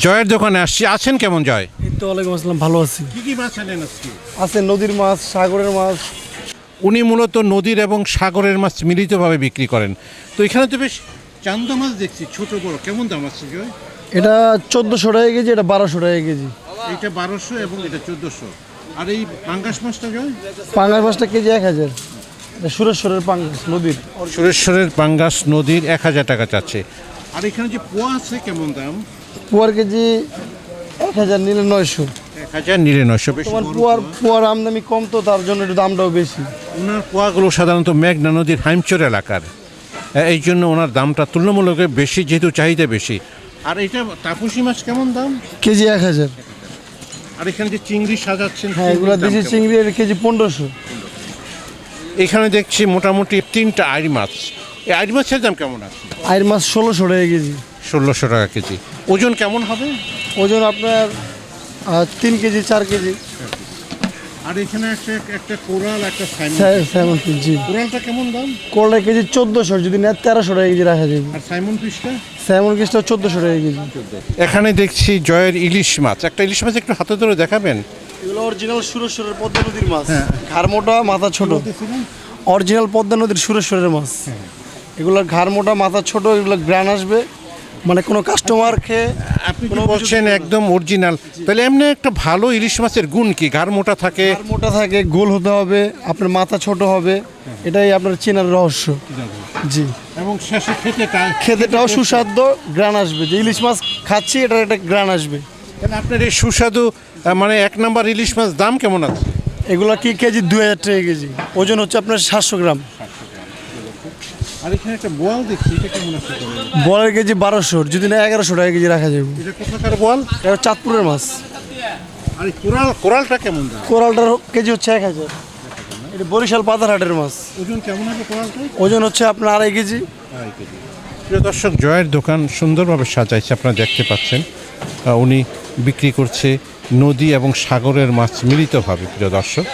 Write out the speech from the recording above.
জয়ের দোকানে আসছি, আছেন কেমন জয়? এই তো ওয়ালাইকুম আসসালাম, ভালো আছি। কি কি মাছ আনেন আজকে? আছে নদীর মাছ, সাগরের মাছ। উনি মূলত নদীর এবং সাগরের মাছ মিলিতভাবে বিক্রি করেন। তো এখানে তো বেশ চান্দা মাছ দেখছি, ছোট বড়, কেমন দাম আছে জয়? এটা 1400 টাকা কেজি, এটা 1200 টাকা কেজি। এইটা 1200 এবং এটা 1400। আর এই পাঙ্গাস মাছটা জয়? পাঙ্গাস মাছটা কেজি 1000। এটা সুরেশ্বরের পাঙ্গাস নদীর। সুরেশ্বরের পাঙ্গাস নদীর 1000 টাকা চাচ্ছে। আর এখানে যে পোয়া আছে কেমন দাম? পোয়ার কেজি 1000, নিলে 900। 1000 নিলে 900। বেশ তোমার বড় পোয়ার আমদানি কম, তো তার জন্য একটু দামটাও বেশি। ওনার পোয়াগুলো সাধারণত মেঘনা নদীর হাইমচর এলাকার, এই জন্য ওনার দামটা তুলনামূলক বেশি, যেহেতু চাহিদা বেশি। আর এটা তাপসী মাছ কেমন দাম? কেজি 1000। আর এখানে যে চিংড়ি সাজাচ্ছেন, হ্যাঁ, এগুলো চিংড়ির দাম দেশি কেমন? চিংড়ি, এর কেজি 1500। এখানে দেখছি মোটামুটি 3টা আইড় মাছ। এই আইড় মাছের দাম কেমন আছে? আইর মাছ 1600 টাকা কেজি। 1600 টাকা কেজি। ওজন কেমন হবে? ওজন আপনার 3 কেজি 4 কেজি। আর এখানে একটা কোরাল, একটা সাইমন ফিশ, জি। কোরালটা কেমন দাম? কোলটা কেজি 1400, যদি নেয় 1300 টাকা কেজি রাখা যাবে। আর সাইমন ফিশটা? সাইমন ফিশটা 1400 টাকা কেজি। এখানে দেখছি জয়ের ইলিশ মাছ। একটা ইলিশ মাছ একটু হাতে ধরে দেখাবেন? এগুলো অরিজিনাল সুরেশ্বরের পদ্মা নদীর মাছ। ঘাড় মোটা, মাথা ছোট। অরিজিনাল পদ্মা নদীর সুরেশ্বরের মাছ। এগুলোর ঘাড় মোটা, মাথা ছোট, এগুলো গ্রান আসবে, মানে কোনো কাস্টমার খেয়ে আপনি তো বলছেন একদম অরিজিনাল, তাহলে এমনি একটা ভালো ইলিশ মাছের গুণ কি? ঘাড় মোটা থাকে, ঘাড় মোটা থাকে, গোল হতে হবে, আপনার মাথা ছোট হবে, এটাই আপনার চেনার রহস্য। জি। এবং শেষে খেতেটাও সুস্বাদু, গ্রান আসবে। যে ইলিশ মাছ খাচ্ছি, এটার একটা গ্রান আসবে। তাহলে আপনার এই সুস্বাদু মানে 1 নাম্বার ইলিশ মাছ দাম কেমন আছে? এগুলো কি কেজি 2000 টাকা কেজি। ওজন হচ্ছে আপনার 700 গ্রাম। আর এখানে একটা বোয়াল দেখছি, এটা কেমন আছে? বলের কেজি 1200, যদি না 1100 টাকা কেজি রাখা যাবে। এটা কোথাকার বোয়াল? এটা চাঁদপুরের মাছ। আর এই কোরালটা কেমন দাম? কোরালটার কেজি হচ্ছে 1000। এটা বরিশাল পাতারহাটের মাছ। ওজন কেমন হবে কোরালটা? ওজন হচ্ছে আপনার 2.5 কেজি। 2.5 কেজি। প্রিয় দর্শক, জয়ের দোকান সুন্দরভাবে সাজাইছে, আপনারা দেখতে পাচ্ছেন। উনি বিক্রি করছে নদী এবং সাগরের মাছ মিলিতভাবে, প্রিয় দর্শক।